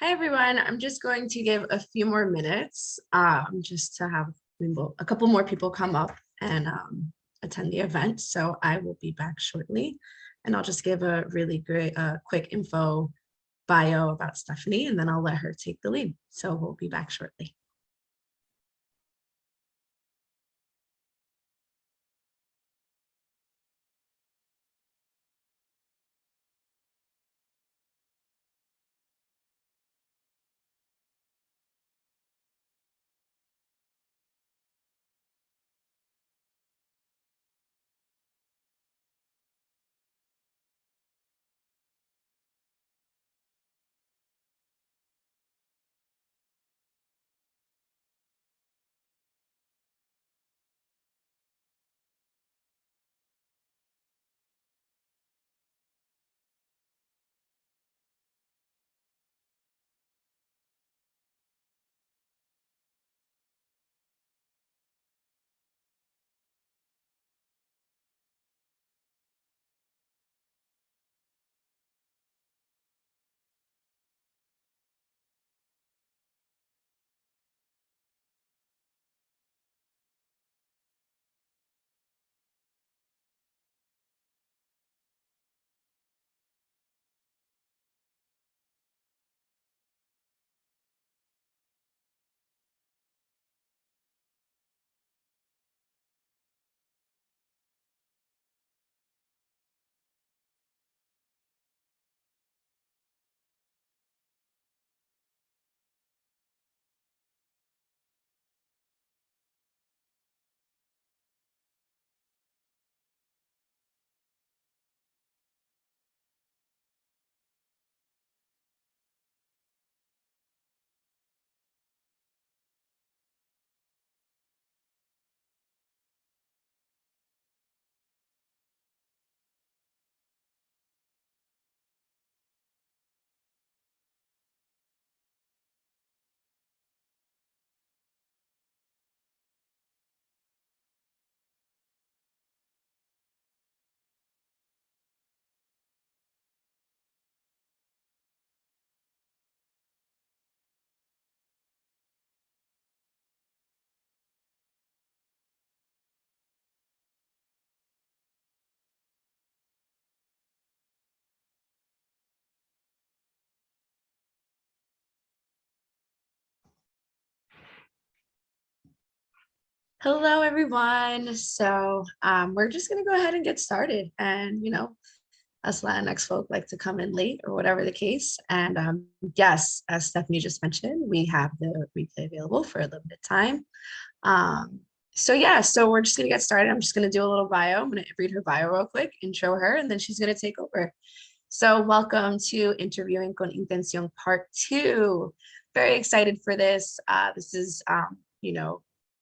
Hi, everyone. I'm just going to give a few more minutes just to have a couple more people come up and attend the event. So I will be back shortly. And I'll just give a really great, quick info bio about Stephanie, and then I'll let her take the lead. So we'll be back shortly. Hello, everyone. So we're just going to go ahead and get started. And, us Latinx folk like to come in late or whatever the case. And yes, as Stephanie just mentioned, we have the replay available for a limited time. So we're just going to get started. I'm just going to do a little bio. I'm going to read her bio real quick, intro her, and then she's going to take over. So welcome to Interviewing con Intención Part 2. Very excited for this. This is,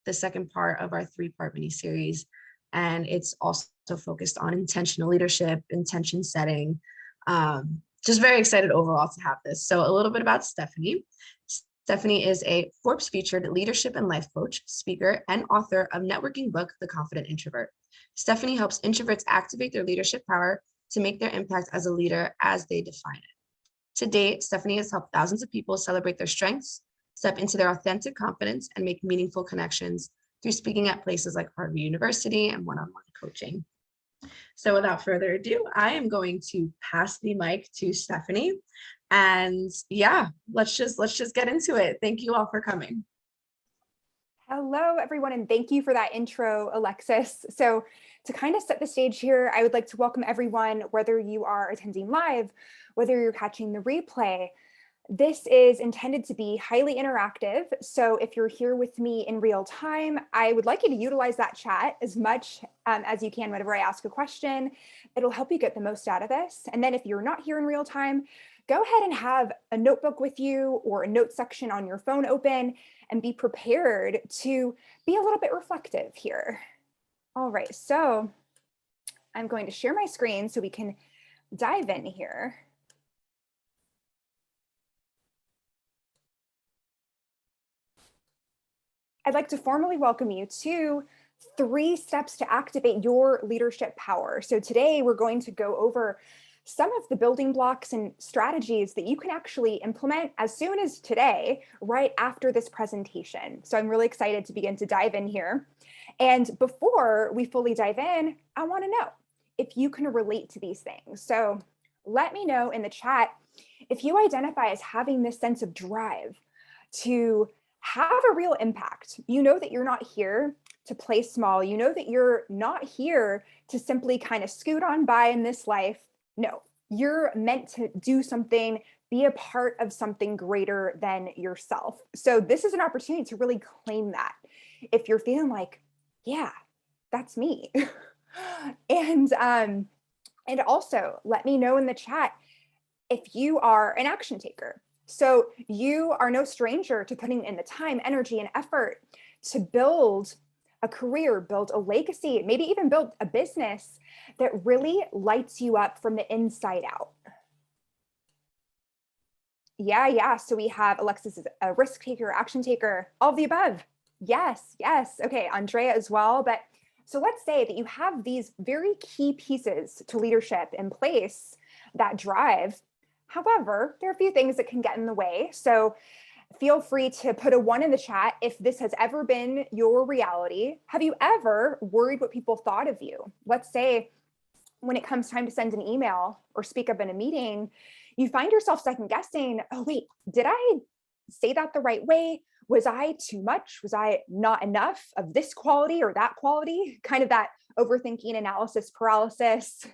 the second part of our 3-part mini-series, and it's also focused on intentional leadership, intention setting. Just very excited overall to have this. So a little bit about Stephanie. Stephanie is a Forbes featured leadership and life coach, speaker, and author of networking book, The Confident Introvert. Stephanie helps introverts activate their leadership power to make their impact as a leader as they define it. To date, Stephanie has helped thousands of people celebrate their strengths, step into their authentic confidence, and make meaningful connections through speaking at places like Harvard University and one-on-one coaching. So without further ado, I am going to pass the mic to Stephanie. And yeah, let's just get into it. Thank you all for coming. Hello, everyone, and thank you for that intro, Alexis. So to kind of set the stage here, I would like to welcome everyone, whether you are attending live, whether you're catching the replay. This is intended to be highly interactive. So if you're here with me in real time, I would like you to utilize that chat as much as you can whenever I ask a question. It'll help you get the most out of this. And then if you're not here in real time, go ahead and have a notebook with you or a note section on your phone open and be prepared to be a little bit reflective here. All right, so I'm going to share my screen so we can dive in here. I'd like to formally welcome you to 3 steps to activate your leadership power. So today we're going to go over some of the building blocks and strategies that you can actually implement as soon as today, right after this presentation. So I'm really excited to begin to dive in here. And before we fully dive in, I want to know if you can relate to these things. So let me know in the chat if you identify as having this sense of drive to have a real impact. You know that you're not here to play small. You know that you're not here to simply kind of scoot on by in this life. No, you're meant to do something, be a part of something greater than yourself. So this is an opportunity to really claim that. If you're feeling like, yeah, that's me. And also let me know in the chat if you are an action taker. So you are no stranger to putting in the time, energy, and effort to build a career, build a legacy, maybe even build a business that really lights you up from the inside out. Yeah. So we have Alexis is a risk taker, action taker, all of the above. Yes. Okay, Andrea as well. But so let's say that you have these very key pieces to leadership in place that drive. However, there are a few things that can get in the way. So feel free to put a 1 in the chat if this has ever been your reality. Have you ever worried what people thought of you? Let's say when it comes time to send an email or speak up in a meeting, you find yourself second guessing, oh, wait, did I say that the right way? Was I too much? Was I not enough of this quality or that quality? Kind of that overthinking, analysis paralysis.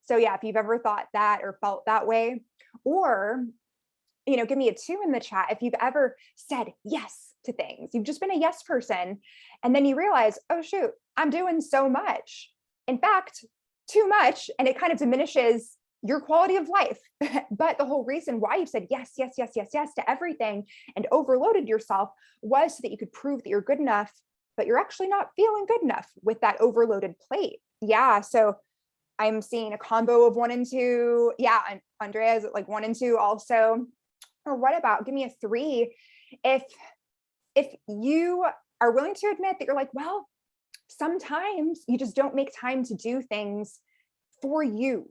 So yeah, if you've ever thought that or felt that way, or, give me a 2 in the chat if you've ever said yes to things. You've just been a yes person. And then you realize, oh, shoot, I'm doing so much. In fact, too much. And it kind of diminishes your quality of life. But the whole reason why you said yes to everything and overloaded yourself was so that you could prove that you're good enough, but you're actually not feeling good enough with that overloaded plate. Yeah. So I'm seeing a combo of 1 and 2. Yeah. And Andrea is like 1 and 2 also. Or what about, give me a 3. If you are willing to admit that you're like, well, sometimes you just don't make time to do things for you,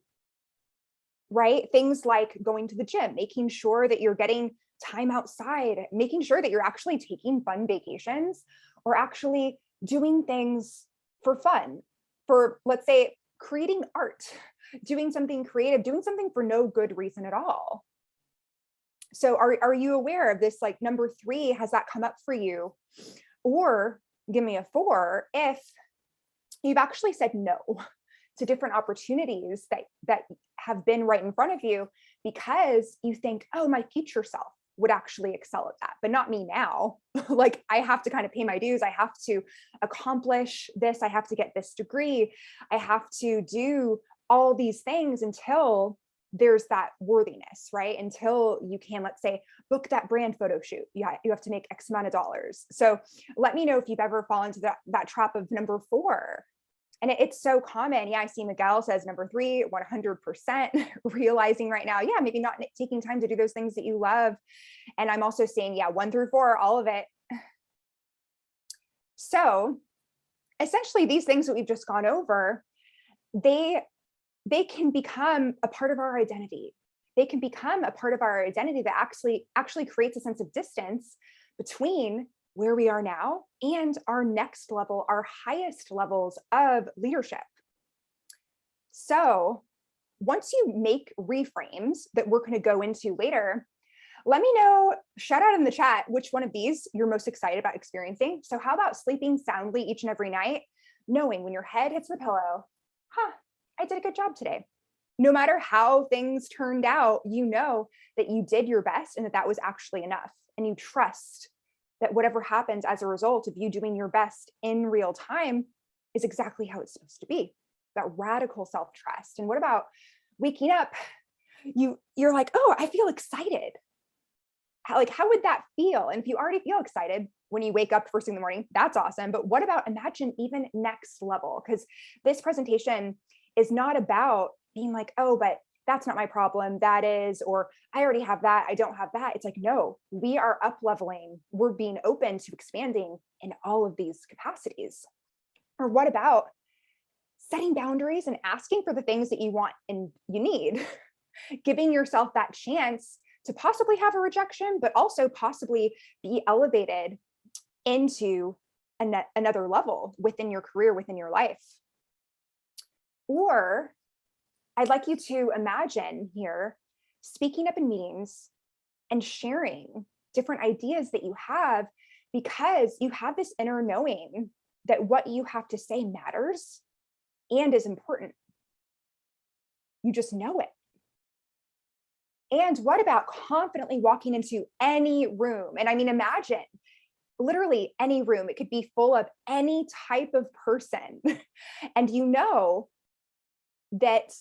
right? Things like going to the gym, making sure that you're getting time outside, making sure that you're actually taking fun vacations or actually doing things for fun, for, let's say, creating art, doing something creative, doing something for no good reason at all. So are you aware of this? Like number 3, has that come up for you? Or give me a 4 if you've actually said no to different opportunities that have been right in front of you because you think, oh, my future self would actually excel at that, but not me now. Like I have to kind of pay my dues. I have to accomplish this. I have to get this degree. I have to do all these things until there's that worthiness, right? Until you can, let's say, book that brand photo shoot. Yeah, you have to make X amount of dollars. So let me know if you've ever fallen into that trap of number 4. And it's so common. Yeah, I see Miguel says number 3, 100% realizing right now, yeah, maybe not taking time to do those things that you love. And I'm also seeing, yeah, 1 through 4, all of it. So essentially these things that we've just gone over, they can become a part of our identity. They can become a part of our identity that actually creates a sense of distance between where we are now and our next level, our highest levels of leadership. So once you make reframes that we're going to go into later, let me know, shout out in the chat, which one of these you're most excited about experiencing. So how about sleeping soundly each and every night, knowing when your head hits the pillow, I did a good job today. No matter how things turned out, you know that you did your best and that was actually enough. And you trust that whatever happens as a result of you doing your best in real time is exactly how it's supposed to be. That radical self-trust. And what about waking up? You're like, oh, I feel excited. How would that feel? And if you already feel excited when you wake up first thing in the morning, that's awesome. But what about imagine even next level? Because this presentation is not about being like, oh, but that's not my problem. That is, or I already have that. I don't have that. It's like, no, we are up leveling. We're being open to expanding in all of these capacities. Or what about setting boundaries and asking for the things that you want and you need, giving yourself that chance to possibly have a rejection, but also possibly be elevated into another level within your career, within your life. Or I'd like you to imagine here speaking up in meetings and sharing different ideas that you have, because you have this inner knowing that what you have to say matters and is important. You just know it. And what about confidently walking into any room? And I mean, imagine literally any room. It could be full of any type of person. And you know that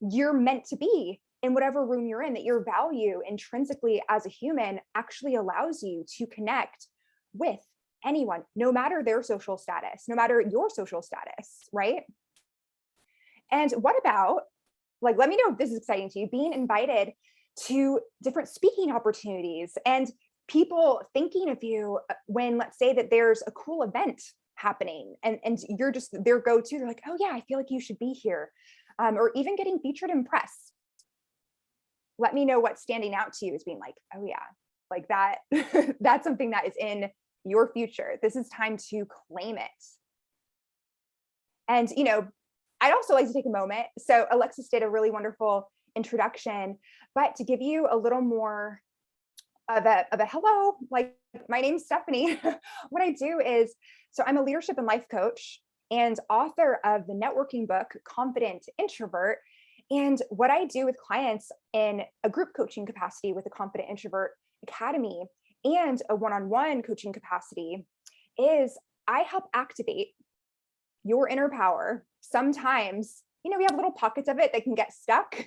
you're meant to be in whatever room you're in, that your value intrinsically as a human actually allows you to connect with anyone, no matter their social status, no matter your social status, right? And what about, like, let me know if this is exciting to you, being invited to different speaking opportunities and people thinking of you when, let's say that there's a cool event happening and you're just their go-to, they're like, oh yeah, I feel like you should be here. Or even getting featured in press. Let me know what's standing out to you as being like, oh yeah, like that, that's something that is in your future. This is time to claim it. And, you know, I'd also like to take a moment. So Alexis did a really wonderful introduction, but to give you a little more of a hello, like my name's Stephanie. What I do is, so I'm a leadership and life coach and author of the networking book, Confident Introvert. And what I do with clients in a group coaching capacity with the Confident Introvert Academy and a one-on-one coaching capacity is I help activate your inner power. Sometimes, you know, we have little pockets of it that can get stuck,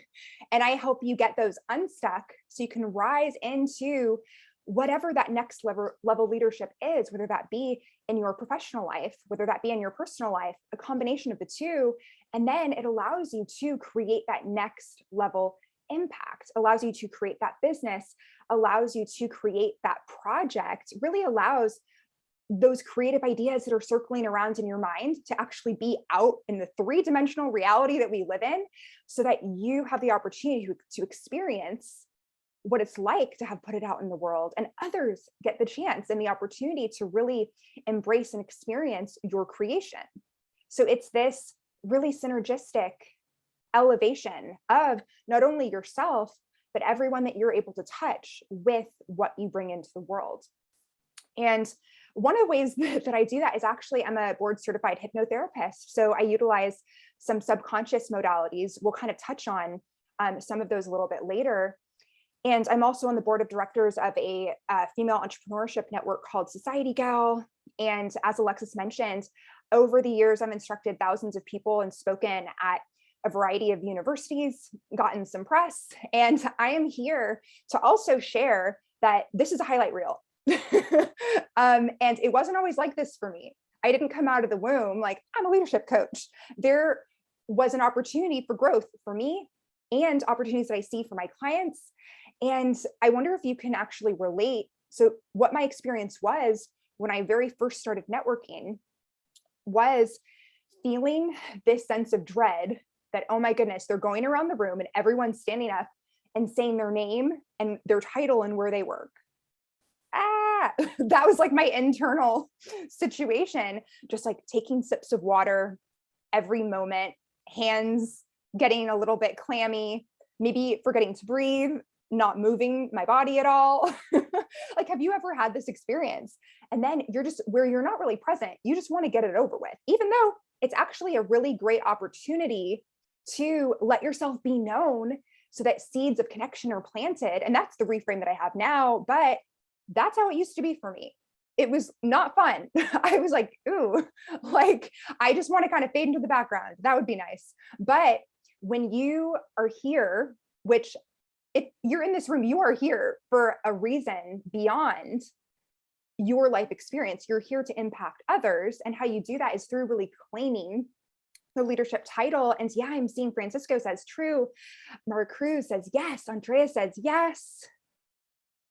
and I help you get those unstuck so you can rise into whatever that next level leadership is, whether that be in your professional life, whether that be in your personal life, a combination of the two. And then it allows you to create that next level impact, allows you to create that business, allows you to create that project, really allows those creative ideas that are circling around in your mind to actually be out in the three-dimensional reality that we live in, so that you have the opportunity to experience what it's like to have put it out in the world, and others get the chance and the opportunity to really embrace and experience your creation. So it's this really synergistic elevation of not only yourself, but everyone that you're able to touch with what you bring into the world. And one of the ways that I do that is actually I'm a board certified hypnotherapist. So I utilize some subconscious modalities. We'll kind of touch on some of those a little bit later. And I'm also on the board of directors of a female entrepreneurship network called Society Gal. And as Alexis mentioned, over the years, I've instructed thousands of people and spoken at a variety of universities, gotten some press. And I am here to also share that this is a highlight reel. And it wasn't always like this for me. I didn't come out of the womb like, I'm a leadership coach. There was an opportunity for growth for me and opportunities that I see for my clients. And I wonder if you can actually relate. So what my experience was when I very first started networking was feeling this sense of dread that, oh my goodness, they're going around the room and everyone's standing up and saying their name and their title and where they work. That was like my internal situation, just like taking sips of water every moment, hands getting a little bit clammy, maybe forgetting to breathe, not moving my body at all. Like, have you ever had this experience? And then you're just where you're not really present. You just want to get it over with, even though it's actually a really great opportunity to let yourself be known so that seeds of connection are planted. And that's the reframe that I have now. But that's how it used to be for me. It was not fun. I was like, ooh, like, I just want to kind of fade into the background. That would be nice. But when you are here, which you're in this room, you are here for a reason beyond your life experience. You're here to impact others. And how you do that is through really claiming the leadership title. And yeah, I'm seeing Francisco says true. Mara Cruz says yes. Andrea says yes.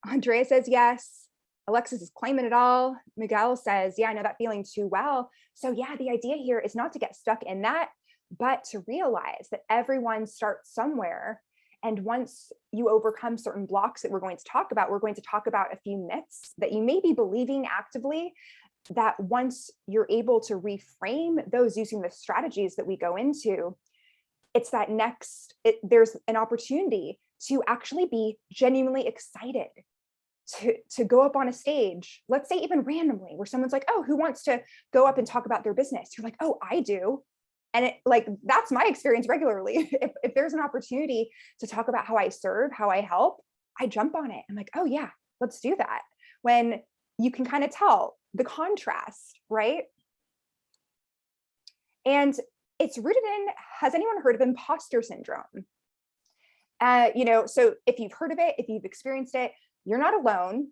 Andrea says yes. Alexis is claiming it all. Miguel says, yeah, I know that feeling too well. So yeah, the idea here is not to get stuck in that, but to realize that everyone starts somewhere. And once you overcome certain blocks that we're going to talk about a few myths that you may be believing actively, that once you're able to reframe those using the strategies that we go into, it's that there's an opportunity to actually be genuinely excited to go up on a stage, let's say even randomly, where someone's like, oh, who wants to go up and talk about their business? You're like, oh, I do. And that's my experience regularly. If there's an opportunity to talk about how I serve, how I help, I jump on it. I'm like, oh yeah, let's do that. When you can kind of tell the contrast, right? And it's rooted in, has anyone heard of imposter syndrome? So if you've heard of it, if you've experienced it, you're not alone.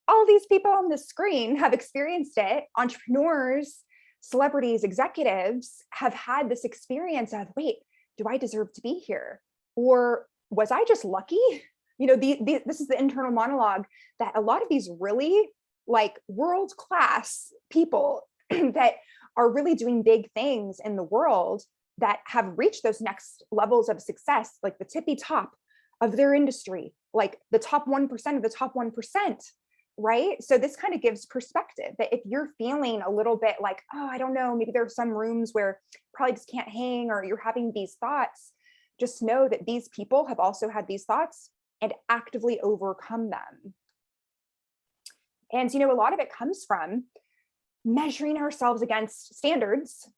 All these people on the screen have experienced it. Entrepreneurs, celebrities, executives have had this experience of, wait, do I deserve to be here? Or was I just lucky? This is the internal monologue that a lot of these really world-class people that are really doing big things in the world, that have reached those next levels of success, like the tippy top of their industry, like the top 1% of the top 1%, right? So this kind of gives perspective that if you're feeling a little bit like, oh, I don't know, maybe there are some rooms where probably just can't hang, or you're having these thoughts, just know that these people have also had these thoughts and actively overcome them. And, a lot of it comes from measuring ourselves against standards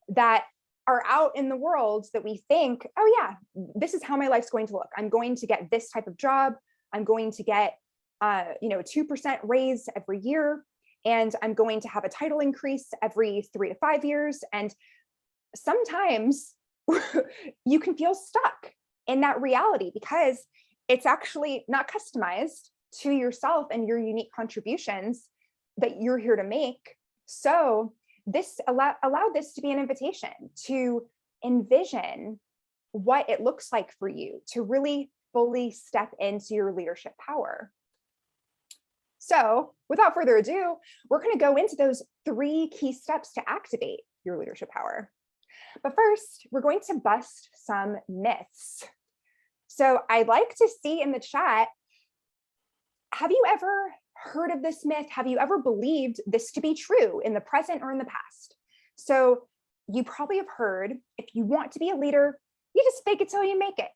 that are out in the world, that we think, oh yeah, this is how my life's going to look. I'm going to get this type of job. I'm going to get, a 2% raise every year. And I'm going to have a title increase every 3 to 5 years. And sometimes you can feel stuck in that reality because it's actually not customized to yourself and your unique contributions that you're here to make. So this allow this to be an invitation to envision what it looks like for you to really fully step into your leadership power. So without further ado, we're going to go into those 3 key steps to activate your leadership power. But first, we're going to bust some myths. So I'd like to see in the chat, have you ever heard of this myth? Have you ever believed this to be true in the present or in the past? So you probably have heard, if you want to be a leader, you just fake it till you make it,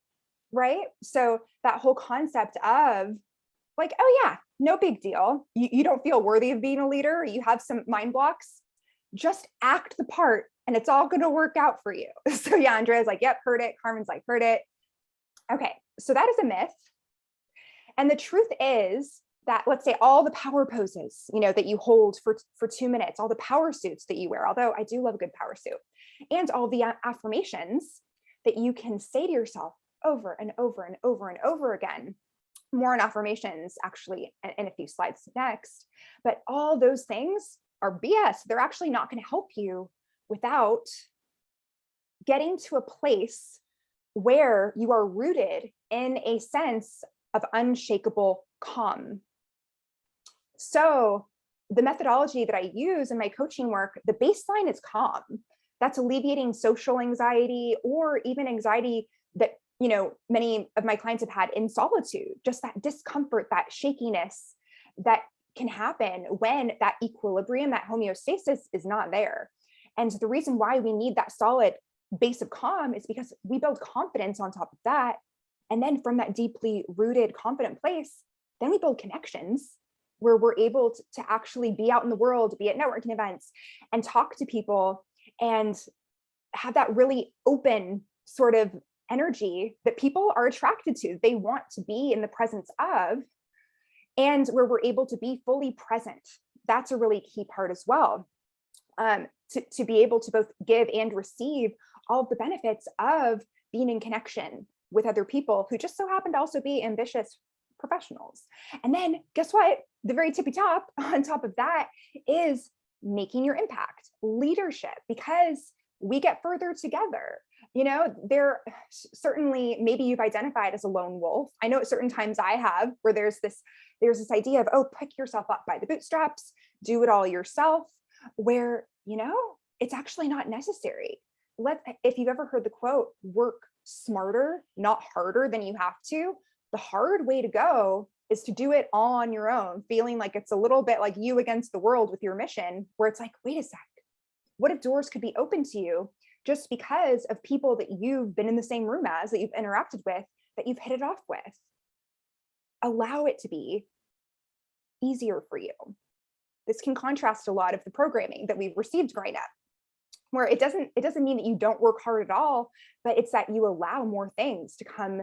right? So that whole concept of oh yeah, no big deal. You don't feel worthy of being a leader, or you have some mind blocks, just act the part and it's all going to work out for you. So yeah, Andrea's like, yep, heard it. Carmen's like, heard it. Okay, so that is a myth. And the truth is that, let's say, all the power poses, that you hold for 2 minutes, all the power suits that you wear, although I do love a good power suit, and all the affirmations that you can say to yourself over and over and over and over again. More on affirmations actually in a few slides next, but all those things are BS. They're actually not going to help you without getting to a place where you are rooted in a sense of unshakable calm. So the methodology that I use in my coaching work, the baseline is calm. That's alleviating social anxiety, or even anxiety that many of my clients have had in solitude, just that discomfort, that shakiness that can happen when that equilibrium, that homeostasis is not there. And the reason why we need that solid base of calm is because we build confidence on top of that. And then from that deeply rooted, confident place, then we build connections where we're able to actually be out in the world, be at networking events and talk to people and have that really open sort of energy that people are attracted to, they want to be in the presence of, and where we're able to be fully present. That's a really key part as well. To be able to both give and receive all of the benefits of being in connection with other people who just so happen to also be ambitious professionals. And then guess what? The very tippy top on top of that is making your impact, leadership, because we get further together. There certainly, maybe you've identified as a lone wolf. I know at certain times I have, where there's this idea of, oh, pick yourself up by the bootstraps, do it all yourself, where, it's actually not necessary. if you've ever heard the quote, work smarter, not harder than you have to, the hard way to go is to do it all on your own, feeling like it's a little bit like you against the world with your mission, where it's like, wait a sec, what if doors could be open to you just because of people that you've been in the same room as, that you've interacted with, that you've hit it off with? Allow it to be easier for you. This can contrast a lot of the programming that we've received growing up, where it doesn't mean that you don't work hard at all, but it's that you allow more things to come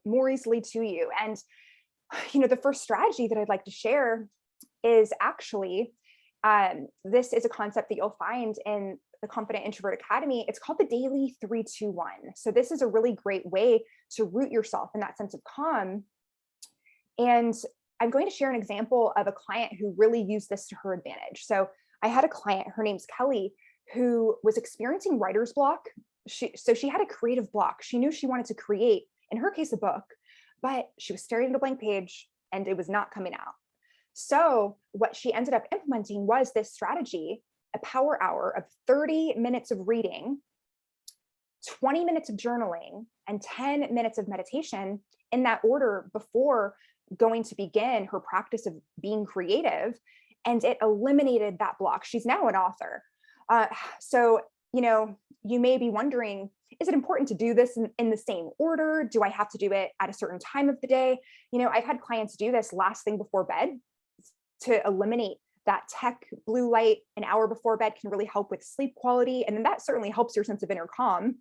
more easily to you. And the first strategy that I'd like to share is actually, this is a concept that you'll find in the Confident Introvert Academy. It's called the Daily 3-2-1. So this is a really great way to root yourself in that sense of calm. And I'm going to share an example of a client who really used this to her advantage. So I had a client, her name's Kelly, who was experiencing writer's block. She had a creative block. She knew she wanted to create, in her case, a book, but she was staring at a blank page and it was not coming out. So what she ended up implementing was this strategy, a power hour of 30 minutes of reading, 20 minutes of journaling, and 10 minutes of meditation, in that order, before going to begin her practice of being creative. And it eliminated that block. She's now an author. So you may be wondering, is it important to do this in the same order? Do I have to do it at a certain time of the day? I've had clients do this last thing before bed to eliminate that tech blue light. An hour before bed can really help with sleep quality. And then that certainly helps your sense of inner calm.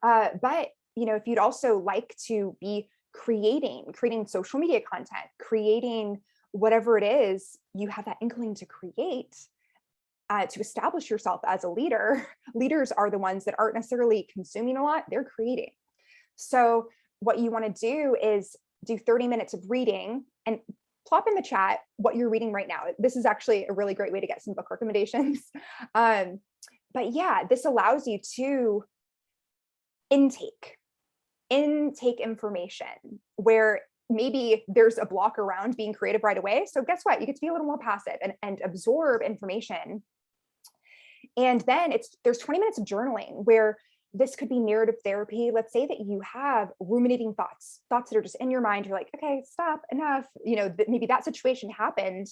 But if you'd also like to be creating social media content, creating whatever it is you have that inkling to create, to establish yourself as a leader. Leaders are the ones that aren't necessarily consuming a lot, they're creating. So what you want to do is do 30 minutes of reading, and plop in the chat what you're reading right now. This is actually a really great way to get some book recommendations. But yeah, this allows you to intake information where maybe there's a block around being creative right away. So guess what? You get to be a little more passive and absorb information. And then there's 20 minutes of journaling, where this could be narrative therapy. Let's say that you have ruminating thoughts that are just in your mind. You're like, okay, stop, enough. Maybe that situation happened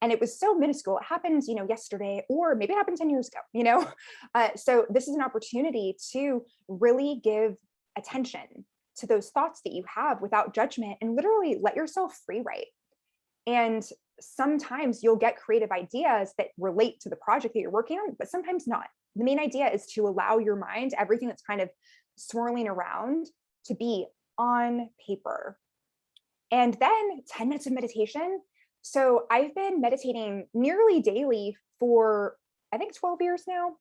and it was so minuscule. It happened, yesterday, or maybe it happened 10 years ago, So this is an opportunity to really give attention to those thoughts that you have without judgment, and literally let yourself free write. And sometimes you'll get creative ideas that relate to the project that you're working on, but sometimes not. The main idea is to allow your mind, everything that's kind of swirling around, to be on paper. And then 10 minutes of meditation. So I've been meditating nearly daily for, I think, 12 years now.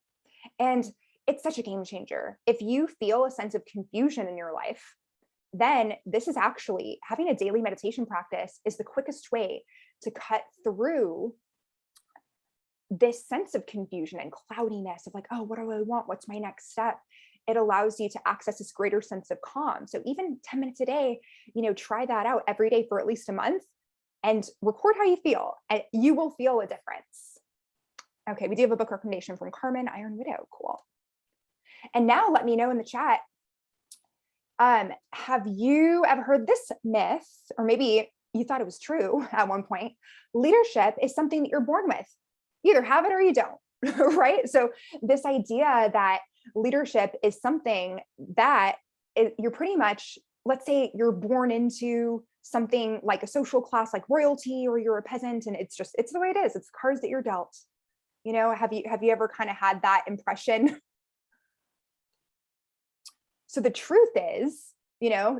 And it's such a game changer. If you feel a sense of confusion in your life, then this is actually, having a daily meditation practice is the quickest way to cut through this sense of confusion and cloudiness of like, oh, what do I want? What's my next step? It allows you to access this greater sense of calm. So even 10 minutes a day, try that out every day for at least a month and record how you feel, and you will feel a difference. Okay, we do have a book recommendation from Carmen, Iron Widow. Cool. And now let me know in the chat, have you ever heard this myth, or maybe you thought it was true at one point? Leadership is something that you're born with. You either have it or you don't, right? So this idea that leadership is something that you're pretty much, let's say you're born into something like a social class, like royalty, or you're a peasant, and it's the way it is. It's the cards that you're dealt. Have you ever kind of had that impression? So the truth is,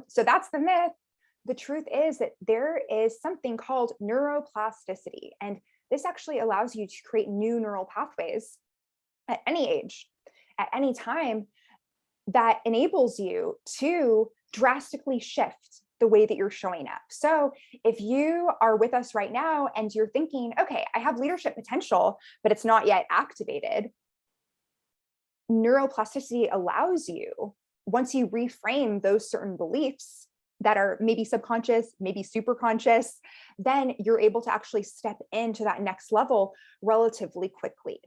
so that's the myth. The truth is that there is something called neuroplasticity. And this actually allows you to create new neural pathways at any age, at any time, that enables you to drastically shift the way that you're showing up. So if you are with us right now and you're thinking, okay, I have leadership potential, but it's not yet activated, neuroplasticity allows you, once you reframe those certain beliefs that are maybe subconscious, maybe super conscious, then you're able to actually step into that next level relatively quickly.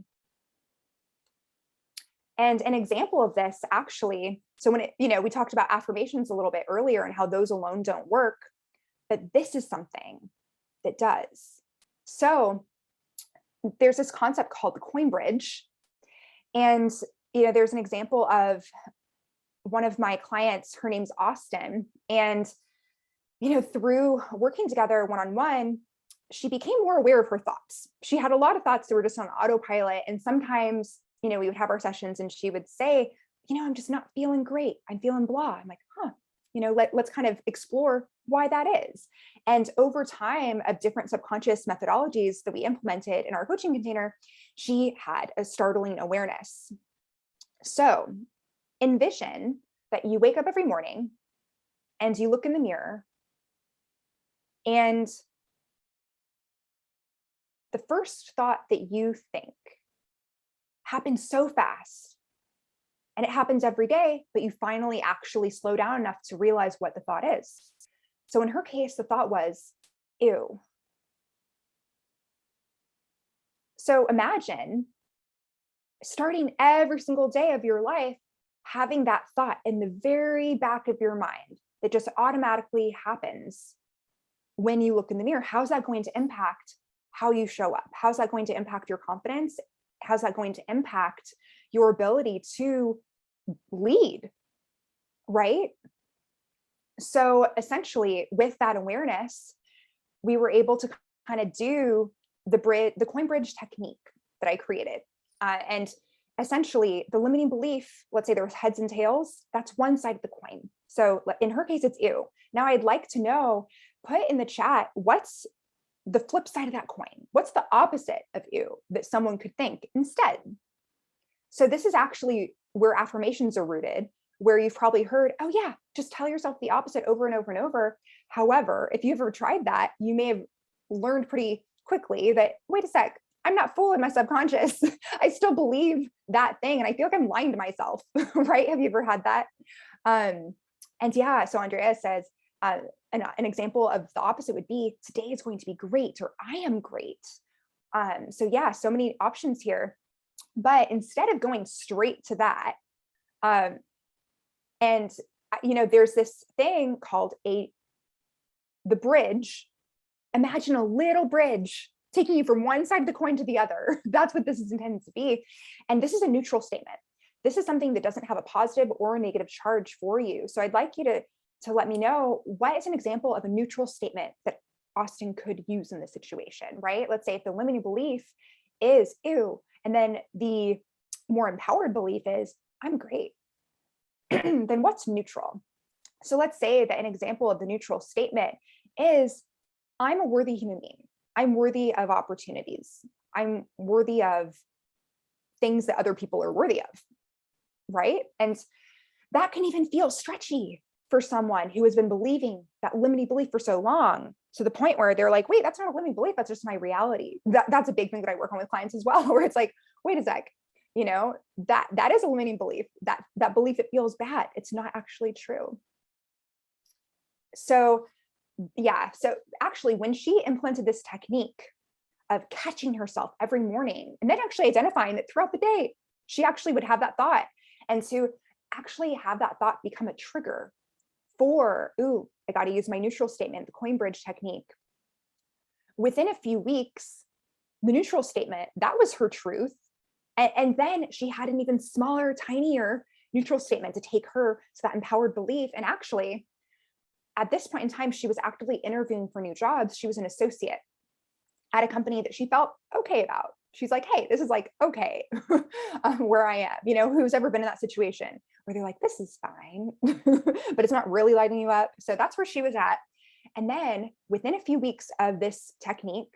And an example of this actually, so when we talked about affirmations a little bit earlier and how those alone don't work, but this is something that does. So there's this concept called the coin bridge. And, there's an example of one of my clients, her name's Austin. And, through working together one-on-one, she became more aware of her thoughts. She had a lot of thoughts that were just on autopilot. And sometimes, we would have our sessions and she would say, I'm just not feeling great. I'm feeling blah. I'm like, let's kind of explore why that is. And over time of different subconscious methodologies that we implemented in our coaching container, she had a startling awareness. So envision that you wake up every morning and you look in the mirror, and the first thought that you think happens so fast, and it happens every day, but you finally actually slow down enough to realize what the thought is. So in her case, the thought was, ew. So imagine starting every single day of your life, having that thought in the very back of your mind that just automatically happens when you look in the mirror. How's that going to impact how you show up? How's that going to impact your confidence? How's that going to impact your ability to lead, right? So essentially, with that awareness, we were able to kind of do the coin bridge technique that I created. And essentially, the limiting belief, let's say there was heads and tails, that's one side of the coin. So in her case, it's ew. Now I'd like to know, put in the chat, what's the flip side of that coin? What's the opposite of ew that someone could think instead? So this is actually where affirmations are rooted, where you've probably heard, oh yeah, just tell yourself the opposite over and over and over. However, if you've ever tried that, you may have learned pretty quickly that, wait a sec, I'm not fooling my subconscious. I still believe that thing. And I feel like I'm lying to myself, right? Have you ever had that? And yeah, so Andrea says, an example of the opposite would be, today is going to be great, or I am great. So yeah, so many options here. But instead of going straight to that, there's this thing called the bridge. Imagine a little bridge taking you from one side of the coin to the other. That's what this is intended to be. And this is a neutral statement. This is something that doesn't have a positive or a negative charge for you. So I'd like you to let me know, what is an example of a neutral statement that Austin could use in this situation, right? Let's say if the limiting belief is ew, and then the more empowered belief is I'm great, then what's neutral? So let's say that an example of the neutral statement is I'm a worthy human being. I'm worthy of opportunities. I'm worthy of things that other people are worthy of, right? And that can even feel stretchy for someone who has been believing that limiting belief for so long, to the point where they're like, wait, that's not a limiting belief, that's just my reality. That's a big thing that I work on with clients as well, where it's like, wait a sec, that is a limiting belief. That belief, it feels bad. It's not actually true. So yeah, so actually when she implemented this technique of catching herself every morning and then actually identifying that throughout the day, she actually would have that thought, and to actually have that thought become a trigger for, ooh, I got to use my neutral statement, the coin bridge technique. Within a few weeks, the neutral statement, that was her truth. And then she had an even smaller, tinier neutral statement to take her to that empowered belief. And actually, at this point in time, she was actively interviewing for new jobs. She was an associate at a company that she felt okay about. She's like, hey, this is like, okay, where I am, who's ever been in that situation where they're like, this is fine, but it's not really lighting you up. So that's where she was at. And then within a few weeks of this technique,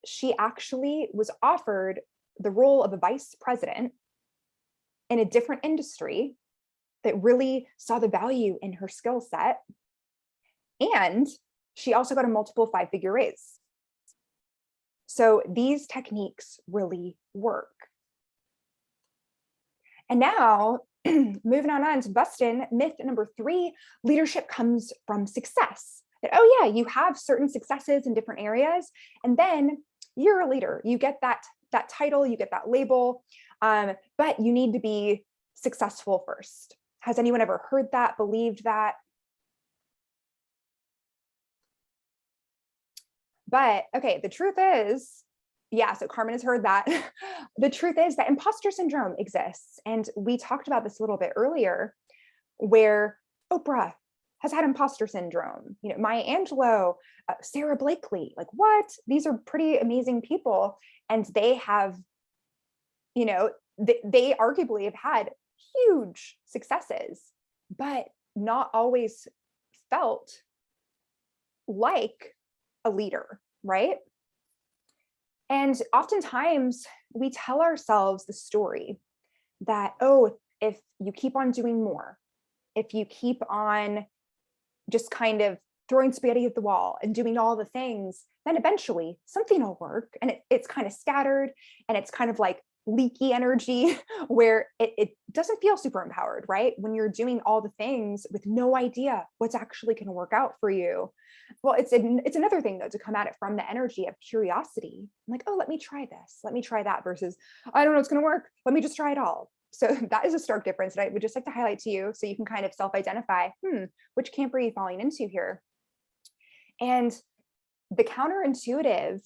she actually was offered the role of a vice president in a different industry that really saw the value in her skill set. And she also got a multiple 5-figure raise. So these techniques really work. And now moving on to busting myth number 3, leadership comes from success. That, oh yeah, you have certain successes in different areas, and then you're a leader. You get that title, you get that label. But you need to be successful first. Has anyone ever heard that, believed that? But okay, the truth is, yeah, so Carmen has heard that. The truth is that imposter syndrome exists. And we talked about this a little bit earlier, where Oprah has had imposter syndrome. Maya Angelou, Sarah Blakely, like what? These are pretty amazing people. And they have, they arguably have had huge successes, but not always felt like a leader, right? And oftentimes we tell ourselves the story that, oh, if you keep on doing more, if you keep on just kind of throwing spaghetti at the wall and doing all the things, then eventually something will work. And it's kind of scattered and it's kind of like leaky energy where it doesn't feel super empowered, right? When you're doing all the things with no idea what's actually going to work out for you. Well, it's another thing though, to come at it from the energy of curiosity. I'm like, oh, let me try this. Let me try that versus, I don't know, it's going to work. Let me just try it all. So that is a stark difference that I would just like to highlight to you so you can kind of self-identify, which camp are you falling into here? And the counterintuitive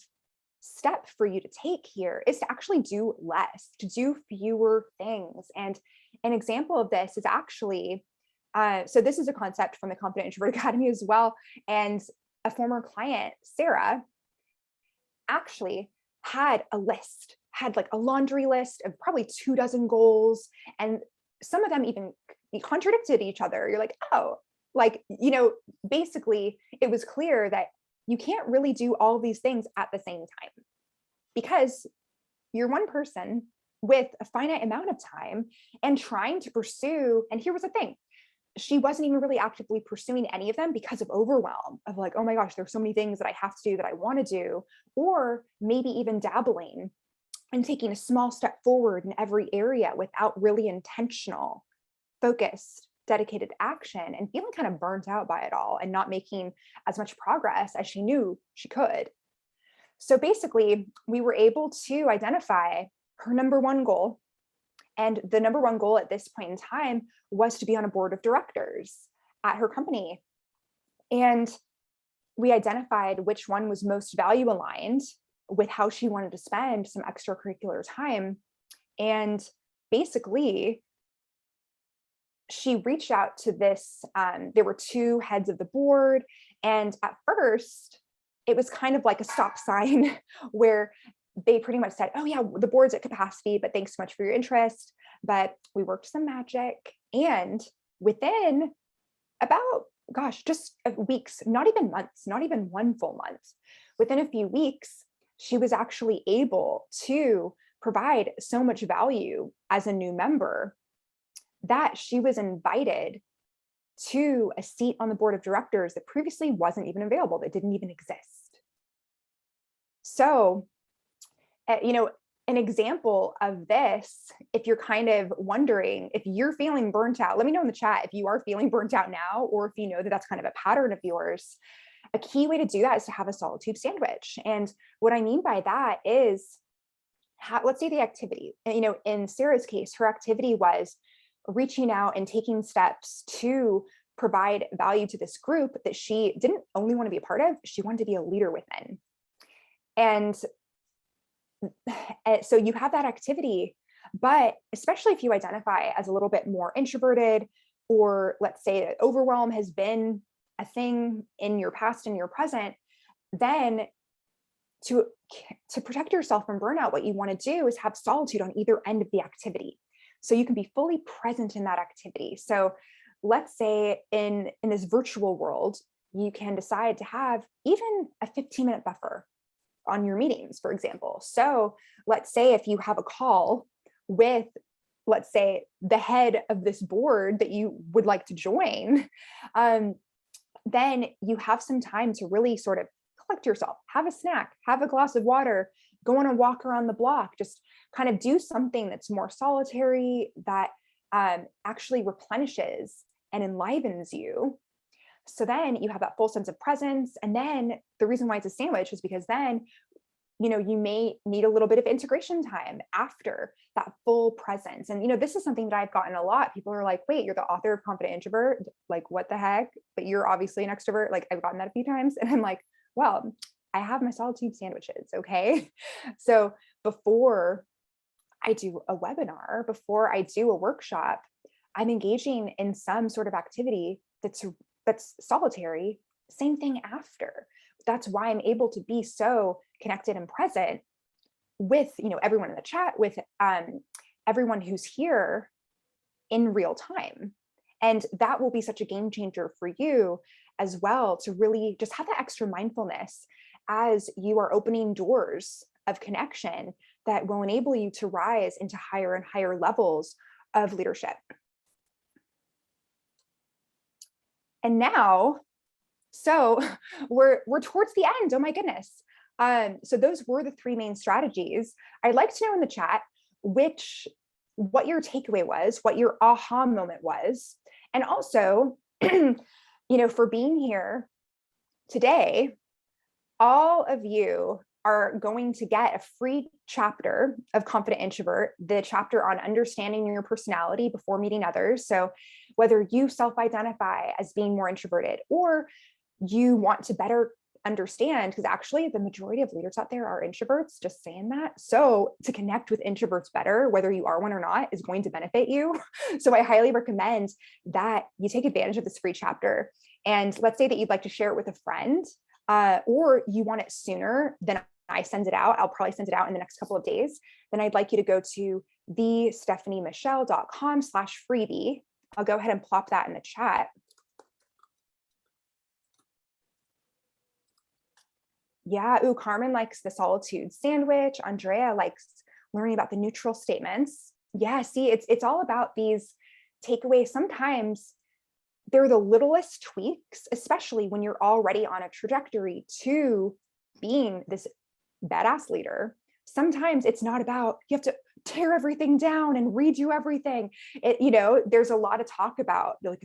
step for you to take here is to actually do less, to do fewer things. And an example of this is actually, so this is a concept from the Confident Introvert Academy as well. And a former client, Sarah, actually had a list, had like a laundry list of probably 24 goals. And some of them even contradicted each other. You're like, oh, like, basically it was clear that you can't really do all these things at the same time because you're one person with a finite amount of time and trying to pursue. And here was the thing. She wasn't even really actively pursuing any of them because of overwhelm of like, oh my gosh, there's so many things that I have to do that I want to do, or maybe even dabbling and taking a small step forward in every area without really intentional, focused, dedicated action and feeling kind of burnt out by it all and not making as much progress as she knew she could. So basically, we were able to identify her number one goal. And the number one goal at this point in time was to be on a board of directors at her company. And we identified which one was most value aligned with how she wanted to spend some extracurricular time. And basically, she reached out to this, there were two heads of the board. And at first, it was kind of like a stop sign where they pretty much said, oh yeah, the board's at capacity, but thanks so much for your interest. But we worked some magic. And within about, just weeks, not even months, not even one full month, within a few weeks, she was actually able to provide so much value as a new member that she was invited to a seat on the board of directors that previously wasn't even available, that didn't even exist. So, an example of this, if you're kind of wondering if you're feeling burnt out, let me know in the chat if you are feeling burnt out now, or if you know that that's kind of a pattern of yours. A key way to do that is to have a solitude sandwich. And what I mean by that is, let's say the activity, in Sarah's case, her activity was reaching out and taking steps to provide value to this group that she didn't only want to be a part of, she wanted to be a leader within. And so you have that activity, but especially if you identify as a little bit more introverted, or let's say that overwhelm has been a thing in your past and your present, then to protect yourself from burnout, what you want to do is have solitude on either end of the activity. So you can be fully present in that activity. So let's say in this virtual world, you can decide to have even a 15-minute buffer on your meetings, for example. So let's say if you have a call with, let's say, the head of this board that you would like to join, then you have some time to really sort of collect yourself, have a snack, have a glass of water, go on a walk around the block, just kind of do something that's more solitary, that actually replenishes and enlivens you. So then you have that full sense of presence. And then the reason why it's a sandwich is because then you may need a little bit of integration time after that full presence. And, this is something that I've gotten a lot. People are like, wait, you're the author of Confident Introvert? Like, what the heck? But you're obviously an extrovert. Like, I've gotten that a few times. And I'm like, well, I have my solitude sandwiches. Okay. So before I do a webinar, before I do a workshop, I'm engaging in some sort of activity that's solitary. Same thing after. That's why I'm able to be so connected and present with, everyone in the chat, with everyone who's here in real time. And that will be such a game changer for you as well, to really just have that extra mindfulness as you are opening doors of connection that will enable you to rise into higher and higher levels of leadership. And now, so we're towards the end. Oh my goodness. So those were the 3 main strategies. I'd like to know in the chat what your takeaway was, what your aha moment was. And also, for being here today, all of you are going to get a free chapter of Confident Introvert, the chapter on understanding your personality before meeting others. So whether you self-identify as being more introverted, or you want to better understand, because actually the majority of leaders out there are introverts, just saying that. So to connect with introverts better, whether you are one or not, is going to benefit you. So I highly recommend that you take advantage of this free chapter. And let's say that you'd like to share it with a friend, or you want it sooner than I send it out. I'll probably send it out in the next couple of days. Then I'd like you to go to thestephaniemichelle.com/freebie. I'll go ahead and plop that in the chat. Yeah. Ooh, Carmen likes the solitude sandwich. Andrea likes learning about the neutral statements. Yeah. See, it's all about these takeaways. Sometimes they're the littlest tweaks, especially when you're already on a trajectory to being this badass leader. Sometimes it's not about, you have to tear everything down and redo everything. There's a lot of talk about the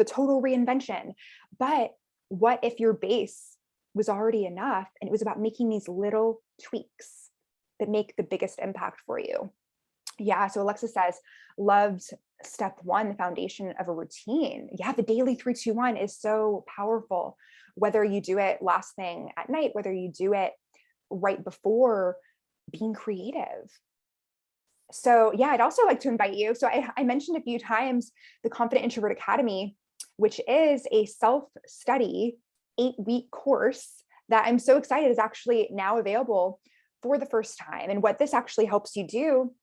total reinvention, but what if your base was already enough, and it was about making these little tweaks that make the biggest impact for you? Yeah. So Alexa says, loved step 1, the foundation of a routine. Yeah. The daily 3-2-1 is so powerful, whether you do it last thing at night, whether you do it right before being creative. So yeah, I'd also like to invite you. So I mentioned a few times the Confident Introvert Academy, which is a self-study 8-week course that I'm so excited is actually now available for the first time. And what this actually helps you do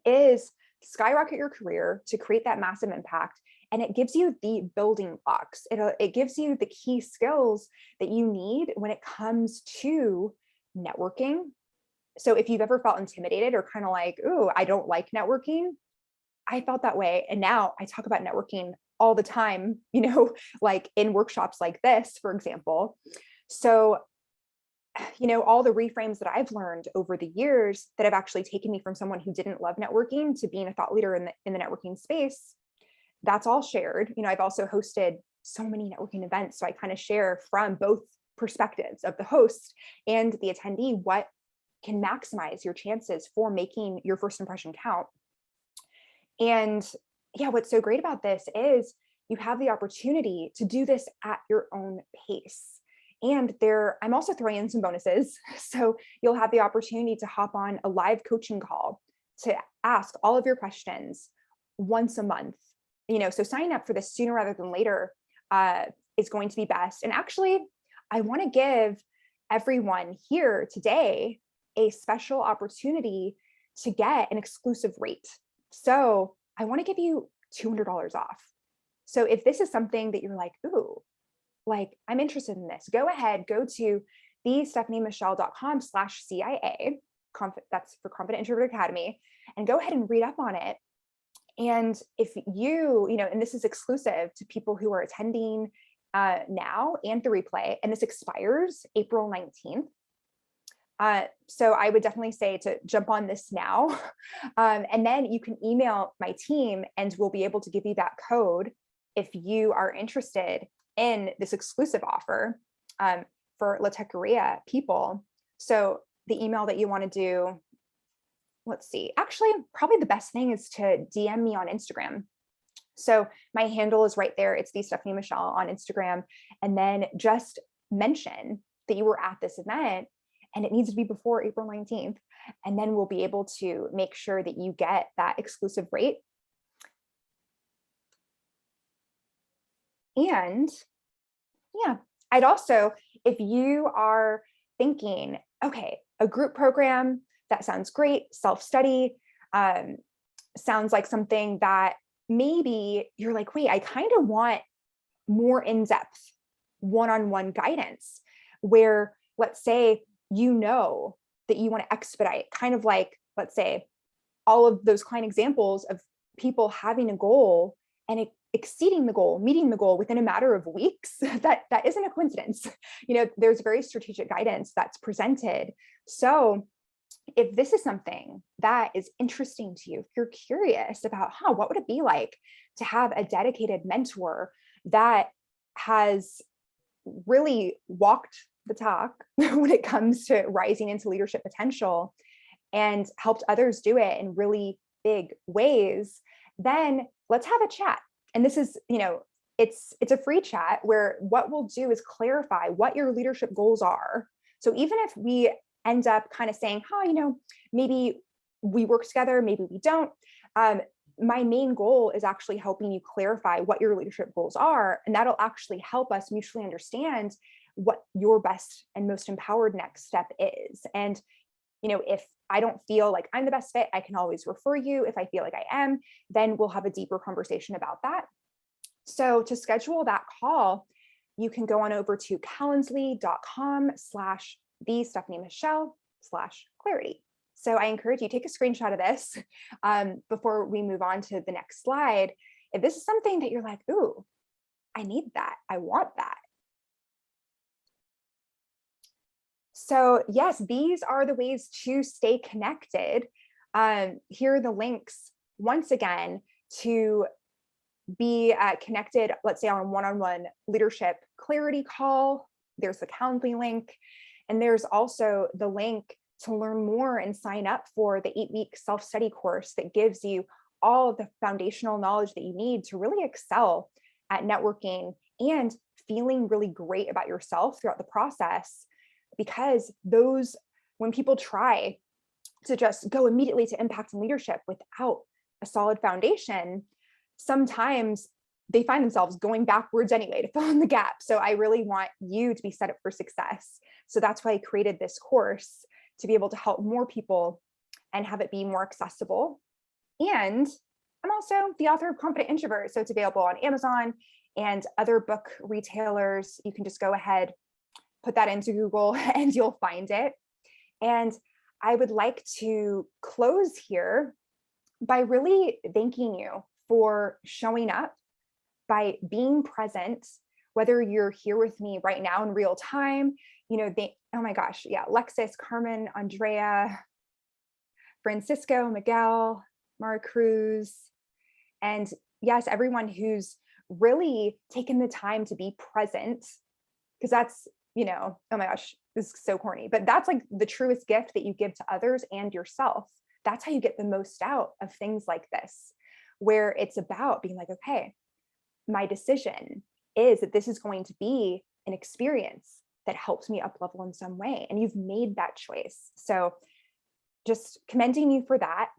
is skyrocket your career to create that massive impact. And it gives you the building blocks. It gives you the key skills that you need when it comes to networking. So if you've ever felt intimidated or kind of like, ooh, I don't like networking, I felt that way. And now I talk about networking all the time, like in workshops like this, for example. So, all the reframes that I've learned over the years that have actually taken me from someone who didn't love networking to being a thought leader in the networking space, that's all shared. I've also hosted so many networking events. So I kind of share from both perspectives of the host and the attendee, what can maximize your chances for making your first impression count. And yeah, what's so great about this is you have the opportunity to do this at your own pace. And I'm also throwing in some bonuses. So you'll have the opportunity to hop on a live coaching call to ask all of your questions once a month. So signing up for this sooner rather than later is going to be best. And actually, I want to give everyone here today a special opportunity to get an exclusive rate. So I want to give you $200 off. So if this is something that you're like, ooh, like I'm interested in this, go ahead, go to thestephaniemichelle.com/CIA. That's for Confident Introvert Academy, and go ahead and read up on it. And if and this is exclusive to people who are attending now and the replay, and this expires April 19th. So I would definitely say to jump on this now. And then you can email my team and we'll be able to give you that code if you are interested in this exclusive offer for La Tequeria people. So the email that you want to do, let's see, actually, probably the best thing is to DM me on Instagram. So my handle is right there. It's the Stephanie Michelle on Instagram. And then just mention that you were at this event, and it needs to be before April 19th. And then we'll be able to make sure that you get that exclusive rate. And yeah, I'd also, if you are thinking, okay, a group program, that sounds great, self-study, sounds like something that maybe you're like, wait, I kind of want more in-depth one-on-one guidance where, let's say, you know that you want to expedite, kind of like, let's say, all of those client examples of people having a goal and exceeding the goal, meeting the goal within a matter of weeks. That isn't a coincidence. There's very strategic guidance that's presented. So if this is something that is interesting to you, if you're curious about, what would it be like to have a dedicated mentor that has really walked the talk when it comes to rising into leadership potential and helped others do it in really big ways, then let's have a chat. And this is, it's a free chat where what we'll do is clarify what your leadership goals are. So even if we end up kind of saying, maybe we work together, maybe we don't. My main goal is actually helping you clarify what your leadership goals are. And that'll actually help us mutually understand what your best and most empowered next step is. And, if I don't feel like I'm the best fit, I can always refer you. If I feel like I am, then we'll have a deeper conversation about that. So to schedule that call, you can go on over to calendly.com/the-Stephanie-Michelle/clarity. So I encourage you, take a screenshot of this before we move on to the next slide. If this is something that you're like, ooh, I need that, I want that. So yes, these are the ways to stay connected. Here are the links, once again, to be connected, let's say on a one-on-one leadership clarity call. There's the Calendly link. And there's also the link to learn more and sign up for the 8-week self-study course that gives you all of the foundational knowledge that you need to really excel at networking and feeling really great about yourself throughout the process. Because when people try to just go immediately to impact and leadership without a solid foundation, sometimes they find themselves going backwards anyway to fill in the gap. So I really want you to be set up for success. So that's why I created this course, to be able to help more people and have it be more accessible. And I'm also the author of Confident Introvert. So it's available on Amazon and other book retailers. You can just go ahead, put that into Google and you'll find it. And I would like to close here by really thanking you for showing up, by being present, whether you're here with me right now in real time, oh my gosh, yeah, Alexis, Carmen, Andrea, Francisco, Miguel, Mara Cruz, and yes, everyone who's really taken the time to be present, because that's, oh my gosh, this is so corny, but that's like the truest gift that you give to others and yourself. That's how you get the most out of things like this, where it's about being like, okay, my decision is that this is going to be an experience that helps me up level in some way. And you've made that choice. So just commending you for that.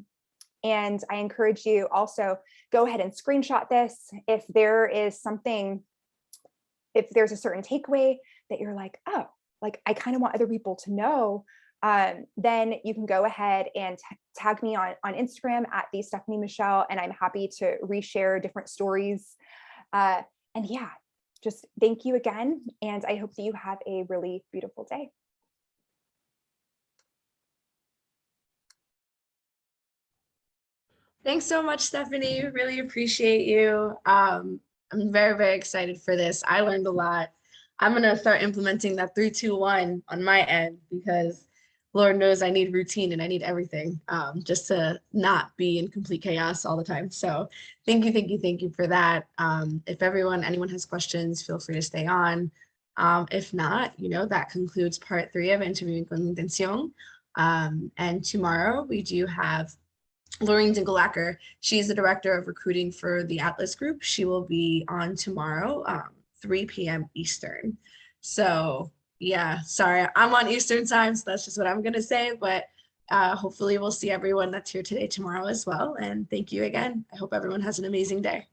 And I encourage you also, go ahead and screenshot this. If there is something, if there's a certain takeaway that you're like, oh, like I kind of want other people to know, then you can go ahead and tag me on Instagram at the Stephanie Michelle, and I'm happy to reshare different stories. And yeah, just thank you again. And I hope that you have a really beautiful day. Thanks so much, Stephanie. Really appreciate you. I'm very, very excited for this. I learned a lot. I'm going to start implementing that 3-2-1 on my end, because Lord knows I need routine and I need everything just to not be in complete chaos all the time. So thank you for that. If anyone has questions, feel free to stay on. If not, that concludes part 3 of Interviewing con Intención. And tomorrow we do have Laureen Dingle-Acker. She's the director of recruiting for the Atlas Group. She will be on tomorrow, 3 p.m. Eastern. So yeah, sorry, I'm on Eastern time, so that's just what I'm gonna say. But hopefully we'll see everyone that's here today tomorrow as well. And thank you again. I hope everyone has an amazing day.